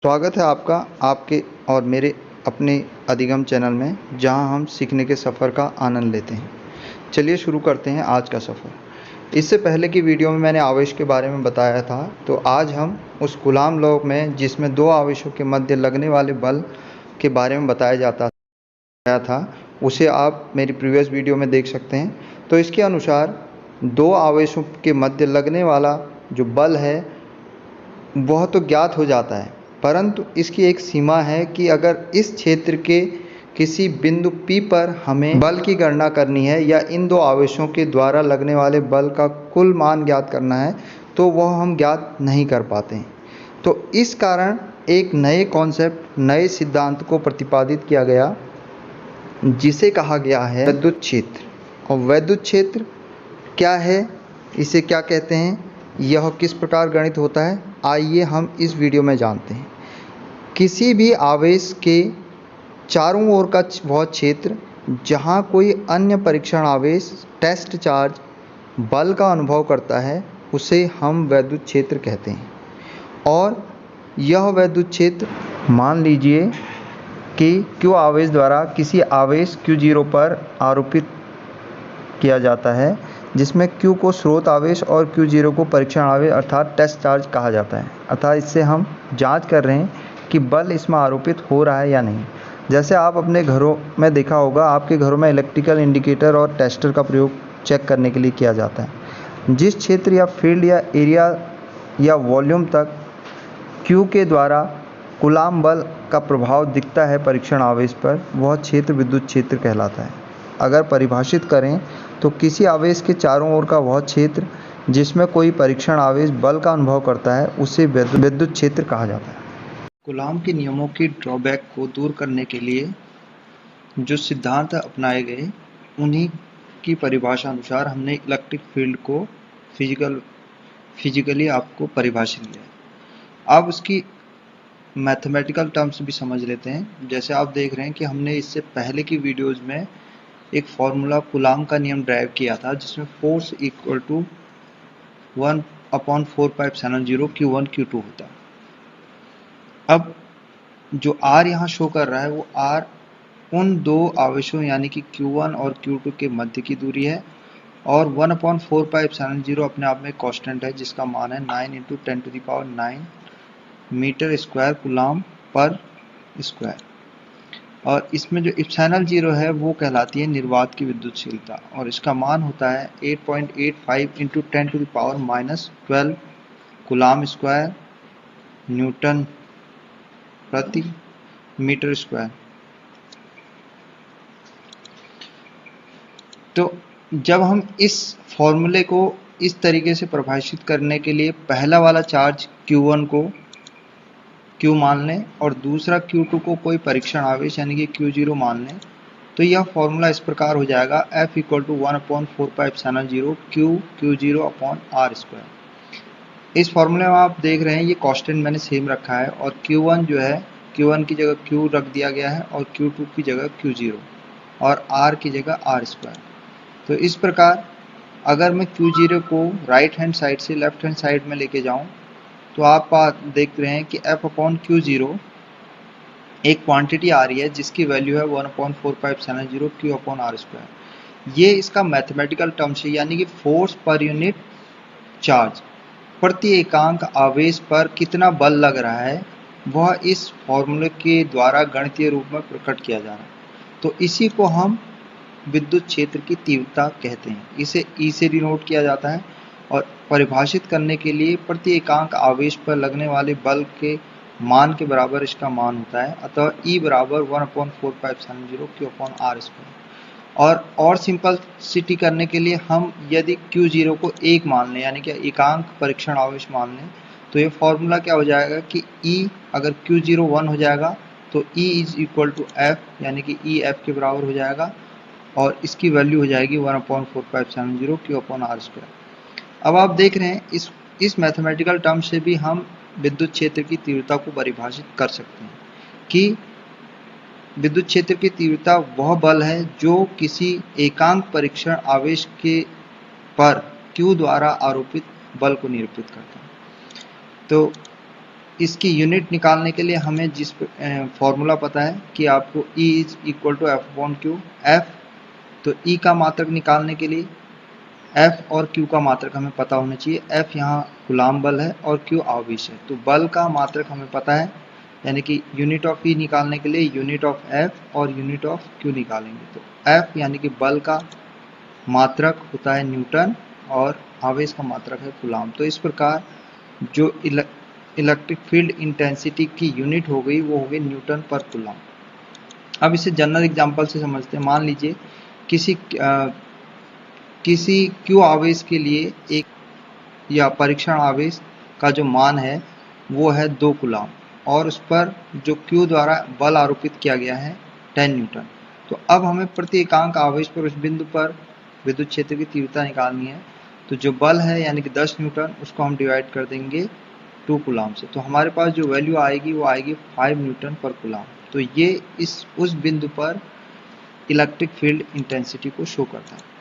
स्वागत है आपका आपके और मेरे अपने अधिगम चैनल में, जहां हम सीखने के सफ़र का आनंद लेते हैं। चलिए शुरू करते हैं आज का सफ़र। इससे पहले की वीडियो में मैंने आवेश के बारे में बताया था, तो आज हम उस कूलाम लॉ में जिसमें दो आवेशों के मध्य लगने वाले बल के बारे में बताया जाता था, उसे आप मेरी प्रीवियस वीडियो में देख सकते हैं। तो इसके अनुसार दो आवेशों के मध्य लगने वाला जो बल है वह तो ज्ञात हो जाता है, परंतु इसकी एक सीमा है कि अगर इस क्षेत्र के किसी बिंदु P पर हमें बल की गणना करनी है या इन दो आवेशों के द्वारा लगने वाले बल का कुल मान ज्ञात करना है, तो वह हम ज्ञात नहीं कर पाते हैं। तो इस कारण एक नए कॉन्सेप्ट, नए सिद्धांत को प्रतिपादित किया गया, जिसे कहा गया है वैद्युत क्षेत्र। और वैद्युत क्षेत्र क्या है, इसे क्या कहते हैं, यह किस प्रकार गणित होता है, आइए हम इस वीडियो में जानते हैं। किसी भी आवेश के चारों ओर का वह क्षेत्र जहाँ कोई अन्य परीक्षण आवेश टेस्ट चार्ज बल का अनुभव करता है, उसे हम वैद्युत क्षेत्र कहते हैं। और यह वैद्युत क्षेत्र, मान लीजिए कि Q आवेश द्वारा किसी आवेश Q0 पर आरोपित किया जाता है, जिसमें Q को स्रोत आवेश और Q0 को परीक्षण आवेश अर्थात टेस्ट चार्ज कहा जाता है। अर्थात इससे हम जांच कर रहे हैं कि बल इसमें आरोपित हो रहा है या नहीं। जैसे आप अपने घरों में देखा होगा, आपके घरों में इलेक्ट्रिकल इंडिकेटर और टेस्टर का प्रयोग चेक करने के लिए किया जाता है। जिस क्षेत्र या फील्ड या एरिया या वॉल्यूम तक Q के द्वारा कूलाम बल का प्रभाव दिखता है परीक्षण आवेश पर, वह क्षेत्र विद्युत क्षेत्र कहलाता है। अगर परिभाषित करें तो किसी आवेश के चारों ओर का वह क्षेत्र जिसमें कोई परीक्षण आवेश बल का अनुभव करता है, उसे विद्युत क्षेत्र कहा जाता है। कूलाम के नियमों की ड्रॉबैक को दूर करने के लिए जो सिद्धांत अपनाए गए, उन्हीं की परिभाषा अनुसार हमने इलेक्ट्रिक फील्ड को फिजिकली आपको परिभाषित किया। अब उसकी मैथमेटिकल टर्म्स भी समझ लेते हैं। जैसे आप देख रहे हैं कि हमने इससे पहले की वीडियोज़ में एक फॉर्मूला कूलाम का नियम ड्राइव किया था, जिसमें force equal to 1/4πε0 Q1 Q2 होता। अब जो R यहाँ शो कर रहा है, वो R उन दो आवेशों यानी कि Q1 और Q2 के मध्य की दूरी है, और 1/4πε0 अपने आप में कांस्टेंट है, जिसका मान है 9 × 10⁹ मीटर स्क्वायर कूलाम पर स्क्वायर। और इसमें जो इप्सिलॉन 0 है वो कहलाती है निर्वात की विद्युतशीलता, और इसका मान होता है 8.85 × 10⁻12 कूलाम स्क्वायर न्यूटन प्रति मीटर स्क्वायर। तो जब हम इस फॉर्मूले को इस तरीके से परिभाषित करने के लिए पहला वाला चार्ज Q1 को Q मान लें और दूसरा Q2 को कोई परीक्षण आवेश यानी कि Q0 मान लें, तो यह फॉर्मूला इस प्रकार हो जाएगा, F = 1/4πε0 Q0/R²। इस फॉर्मूले में आप देख रहे हैं ये कांस्टेंट मैंने सेम रखा है, और Q1 जो है, Q1 की जगह Q रख दिया गया है, और Q2 की जगह Q0 और R की जगह R²। तो इस प्रकार अगर मैं Q0 को राइट हैंड साइड से लेफ्ट हैंड साइड में लेके जाऊं, तो आप देख रहे हैं कि F/Q0 एक क्वांटिटी आ रही है जिसकी वैल्यू है 1/4πε0 Q/R²। ये इसका मैथमेटिकल टर्म्स है, यानी कि फोर्स पर यूनिट चार्ज, प्रति एकांक आवेश पर कितना बल लग रहा है, वह इस फॉर्मूले के द्वारा गणितीय रूप में प्रकट किया जा रहा है। तो इसी को हम विद्युत क्षेत्र की तीव्रता कहते हैं। इसे E से डिनोट किया जाता है, और परिभाषित करने के लिए प्रति एकांक आवेश पर लगने वाले बल के मान के बराबर इसका मान होता है। अतः E बराबर 1/4πε0 Q/R²। और सिंपलिसिटी करने के लिए हम यदि Q0 को 1 मान लें, यानी कि एकांक परीक्षण आवेश मान लें, तो ये फॉर्मूला क्या हो जाएगा कि E अगर Q0 1 हो जाएगा तो E = F, यानी कि E F के बराबर हो जाएगा, और इसकी वैल्यू हो जाएगी 1/4πε0 Q/R²। अब आप देख रहे हैं इस मैथमेटिकल टर्म से भी हम विद्युत क्षेत्र की तीव्रता को परिभाषित कर सकते हैं कि विद्युत क्षेत्र की तीव्रता वह बल है जो किसी एकांक परीक्षण आवेश के पर Q द्वारा आरोपित बल को निरूपित करता है। तो इसकी यूनिट निकालने के लिए हमें जिस फॉर्मूला पता है कि आपको E is equal to F upon Q. F तो E का मात्रक निकालने के लिए F और Q का मात्रक हमें पता होना चाहिए। F यहाँ गुलाम बल है और Q आवेश है, तो बल का मात्रक हमें पता है, यानी कि यूनिट ऑफ E निकालने के लिए यूनिट ऑफ F और यूनिट ऑफ Q निकालेंगे। तो F यानी कि बल का मात्रक होता है न्यूटन और आवेश का मात्रक है कूलाम। तो इस प्रकार जो इलेक्ट्रिक फील्ड इंटेंसिटी की यूनिट हो गई वो हो गई न्यूटन पर कूलाम। अब इसे जनरल एग्जांपल से समझते हैं। मान लीजिए किसी Q आवेश के लिए एक या परीक्षण आवेश का जो मान है वो है 2 कूलाम और उस पर जो Q द्वारा बल आरोपित किया गया है 10 न्यूटन। तो अब हमें प्रति एकांक आवेश पर उस बिंदु पर विद्युत क्षेत्र की तीव्रता निकालनी है। तो जो बल है यानी कि 10 न्यूटन, उसको हम डिवाइड कर देंगे 2 कूलाम से, तो हमारे पास जो वैल्यू आएगी वो आएगी 5 न्यूटन पर कूलाम। तो ये उस बिंदु पर इलेक्ट्रिक फील्ड इंटेंसिटी को शो करता है।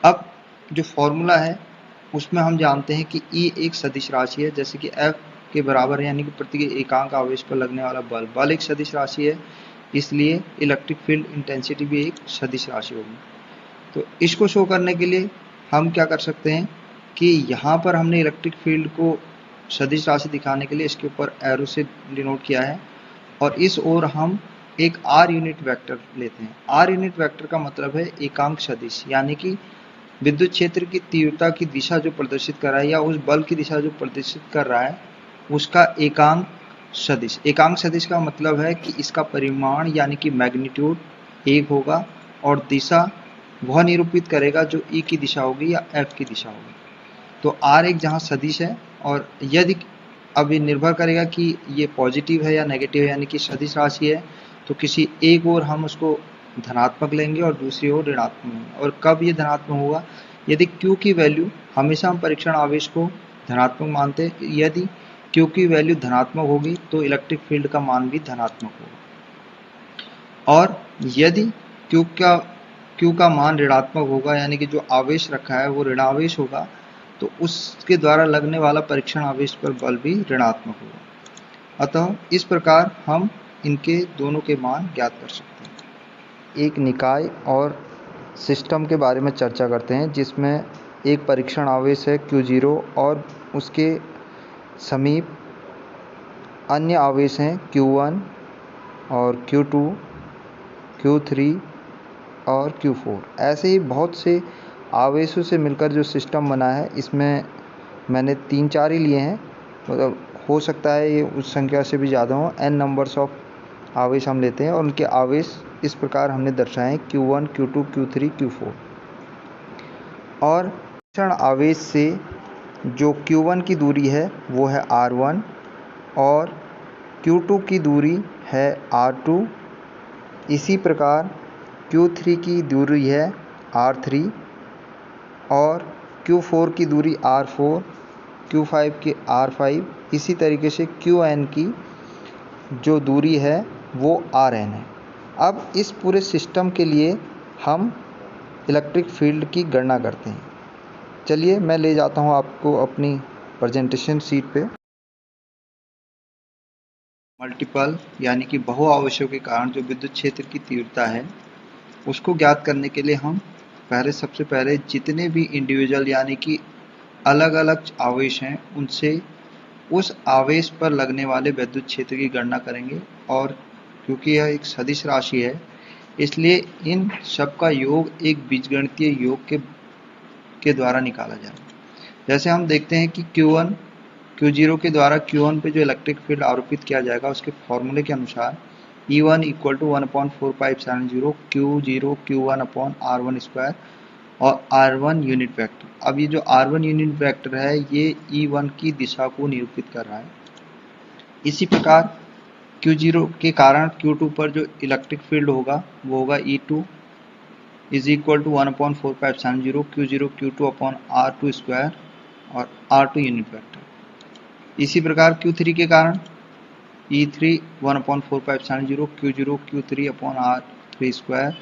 अब जो फॉर्मूला है उसमें हम जानते हैं कि E एक सदिश राशि है, जैसे कि F के बराबर है, यानी कि प्रति एकांक आवेश पर लगने वाला बल एक सदिश राशि है, इसलिए इलेक्ट्रिक फील्ड इंटेंसिटी भी एक सदिश राशि होगी। तो इसको शो करने के लिए हम क्या कर सकते हैं कि यहाँ पर हमने इलेक्ट्रिक फील्ड को सदिश राशि दिखाने के लिए इसके ऊपर एरो से डिनोट किया है और इस ओर हम एक R यूनिट वेक्टर लेते हैं। R यूनिट वेक्टर का मतलब है एकांक सदिश, यानी कि विद्युत क्षेत्र की तीव्रता की दिशा जो प्रदर्शित कर रहा है या उस बल की दिशा जो प्रदर्शित कर रहा है उसका एकांक सदिश। एकांक सदिश का मतलब है कि इसका परिमाण यानी कि मैग्नीट्यूड 1 होगा और दिशा वह निरूपित करेगा जो E की दिशा होगी या F की दिशा होगी। तो R एक जहाँ सदिश है और यदि अब ये निर्भर करेगा कि ये पॉजिटिव है या नेगेटिव है, यानी कि सदिश राशि है तो किसी एक ओर हम उसको धनात्मक लेंगे और दूसरी ओर ऋणात्मक लेंगे। और कब ये धनात्मक होगा? यदि Q की वैल्यू, हमेशा हम परीक्षण आवेश को धनात्मक मानते हैं, यदि Q की वैल्यू धनात्मक होगी तो इलेक्ट्रिक फील्ड का मान भी धनात्मक होगा। और यदि Q का मान ऋणात्मक होगा, यानी कि जो आवेश रखा है वो ऋणावेश होगा, तो उसके द्वारा लगने वाला परीक्षण आवेश पर बल भी ऋणात्मक होगा। अतः इस प्रकार हम इनके दोनों के मान ज्ञात कर सकते हैं। एक निकाय और सिस्टम के बारे में चर्चा करते हैं, जिसमें एक परीक्षण आवेश है Q0 और उसके समीप अन्य आवेश हैं Q1 और Q2, Q3 और Q4। ऐसे ही बहुत से आवेशों से मिलकर जो सिस्टम बना है, इसमें मैंने 3-4 ही लिए हैं, मतलब हो सकता है ये उस संख्या से भी ज़्यादा हो। n नंबर्स ऑफ आवेश हम लेते हैं और उनके आवेश इस प्रकार हमने दर्शाए Q1, Q2, Q3, Q4। और परीक्षण आवेश से जो Q1 की दूरी है वो है R1 और Q2 की दूरी है R2। इसी प्रकार Q3 की दूरी है R3 और Q4 की दूरी R4, Q5 की R5। इसी तरीके से Qn की जो दूरी है वो Rn है। अब इस पूरे सिस्टम के लिए हम इलेक्ट्रिक फील्ड की गणना करते हैं। चलिए मैं ले जाता हूँ आपको अपनी प्रेजेंटेशन शीट पे। मल्टीपल यानी कि बहु आवेशों के कारण जो विद्युत क्षेत्र की तीव्रता है उसको ज्ञात करने के लिए हम सबसे पहले जितने भी इंडिविजुअल यानी कि अलग अलग आवेश हैं उनसे उस आवेश पर लगने वाले विद्युत क्षेत्र की गणना करेंगे। और क्योंकि यह एक सदिश राशि है इसलिए इन सब का योग एक बीजगणितीय योग के द्वारा निकाला जाएगा। जैसे हम देखते हैं कि Q0 के द्वारा Q1 पे जो इलेक्ट्रिक फील्ड आरोपित किया जाएगा उसके फॉर्मूले के अनुसार E1 equal to 1/4πε0 Q0 Q1 upon R1 square और R1 यूनिट वेक्टर। अब ये जो R1 यूनिट वेक्टर है ये E1 की दिशा को निरूपित कर रहा है। इसी प्रकार Q0 के कारण Q2 पर जो इलेक्ट्रिक फील्ड होगा वो होगा E2 is equal to 1/4πε0 Q0 Q2 upon R2 square और R2 यूनिट वेक्टर। इसी प्रकार Q3 के कारण E3 1/4πε0 Q0 Q3 upon R3 square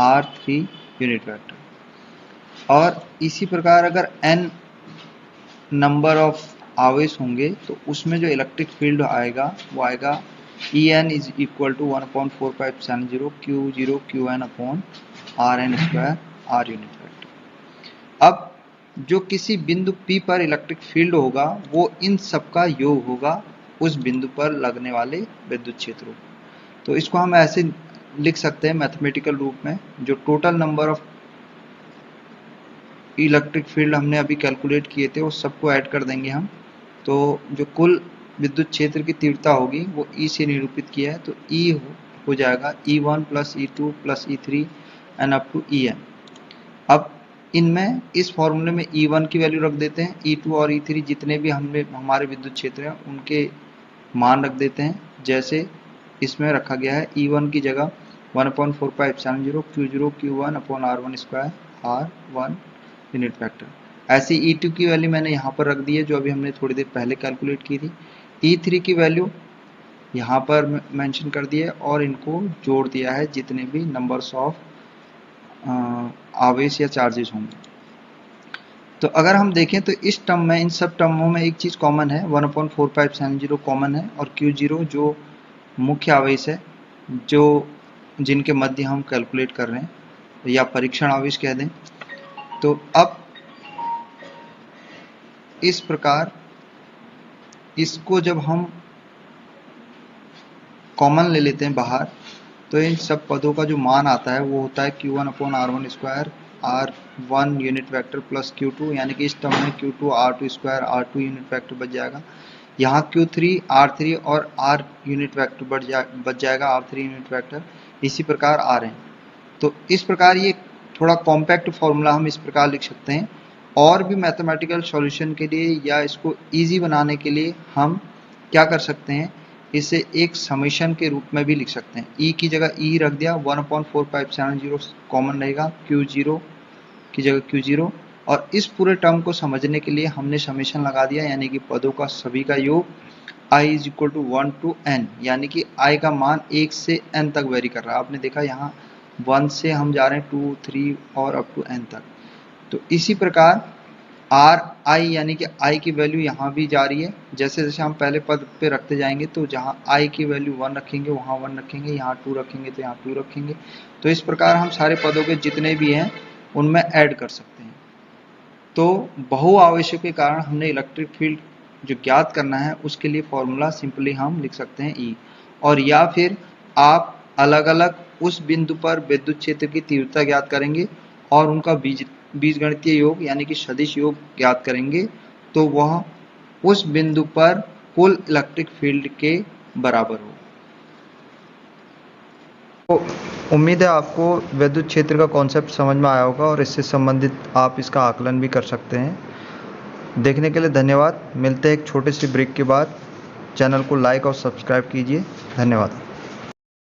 R3 unit vector. और इसी प्रकार अगर n नंबर ऑफ आवेश होंगे तो उसमें जो इलेक्ट्रिक फील्ड आएगा वो आएगा En is equal to 1/4π Q0 Qn upon Rn square R unit vector. अब जो किसी बिंदु P पर इलेक्ट्रिक फील्ड होगा वो इन सब का योग होगा उस बिंदु पर लगने वाले विद्युत क्षेत्रों। तो इसको हम ऐसे लिख सकते हैं मैथमेटिकल रूप में, जो total number of electric field हमने अभी कैलकुलेट किए थे वो सबको ऐड कर देंगे हम, तो जो कुल विद्युत क्षेत्र की तीव्रता होगी वो E से निरूपित किया है, तो E हो जाएगा E1 plus E2 plus E3 and up to En। अब इनमें इस फॉर्मूले में E1 की वैल्यू रख देते हैं, E2 और E3 जितने भी हमारे विद्युत क्षेत्र हैं उनके मान रख देते हैं, जैसे इसमें रखा गया है E1 की जगह 1/4π Q0 Q1 upon R1 square R1 unit vector. ऐसी E2 की वैल्यू मैंने यहाँ पर रख दी है जो अभी हमने थोड़ी देर पहले कैलकुलेट की थी। E3 की वैल्यू यहाँ पर मेंशन कर दी है और इनको जोड़ दिया है जितने भी नंबर्स ऑफ आवेश या चार्जेस होंगे। तो अगर हम देखें तो इस टर्म में, इन सब टर्मों में एक चीज़ कॉमन है, 1/4π कॉमन है और Q0 जो मुख्य आवेश है, जो जिनके मध्य हम कैलकुलेट कर रहे हैं या परीक्षण आवेश कह दें। तो अब इस प्रकार इसको जब हम कॉमन ले लेते हैं बाहर, तो इन सब पदों का जो मान आता है वो होता है Q1 upon R1 square R1 unit vector plus Q2, यानी कि इस टर्म में Q2 R2 square R2 unit vector बच जाएगा। यहाँ Q3 R3 और R यूनिट वेक्टर बच जाएगा R3 यूनिट वेक्टर, इसी प्रकार Rn। तो इस प्रकार ये थोड़ा कॉम्पैक्ट फॉर्मूला हम इस प्रकार लिख सकते हैं। और भी मैथमेटिकल सॉल्यूशन के लिए या इसको इजी बनाने के लिए हम क्या कर सकते हैं, इसे एक समेशन के रूप में भी लिख सकते हैं। E की जगह E रख दिया, 1/4π कॉमन रहेगा, Q0 की जगह Q0, और इस पूरे टर्म को समझने के लिए हमने समेशन लगा दिया, यानी कि पदों का सभी का योग I is equal to 1 to n, यानी कि I का मान 1 से n तक वेरी कर रहा है। आपने देखा यहाँ 1 से हम जा रहे हैं 2, 3 और अप टू n तक। तो इसी प्रकार I यानी कि I की वैल्यू यहाँ भी जा रही है, जैसे जैसे हम पहले पद पे रखते जाएंगे तो जहाँ I की वैल्यू 1 रखेंगे वहाँ 1 रखेंगे, यहाँ 2 रखेंगे तो यहाँ 2 रखेंगे। तो इस प्रकार हम सारे पदों के जितने भी हैं उनमें ऐड कर सकते हैं। तो बहुआवेशों के कारण हमने इलेक्ट्रिक फील्ड जो ज्ञात करना है उसके लिए फॉर्मूला सिंपली हम लिख सकते हैं E, और या फिर आप अलग अलग उस बिंदु पर विद्युत क्षेत्र की तीव्रता ज्ञात करेंगे और उनका बीजगणितीय योग यानी कि सदिश योग ज्ञात करेंगे, तो वह उस बिंदु पर कुल इलेक्ट्रिक फील्ड के बराबर हो। तो उम्मीद है आपको विद्युत क्षेत्र का कॉन्सेप्ट समझ में आया होगा और इससे संबंधित आप इसका आकलन भी कर सकते हैं। देखने के लिए धन्यवाद। मिलते हैं एक छोटे से ब्रेक के बाद। चैनल को लाइक और सब्सक्राइब कीजिए। धन्यवाद।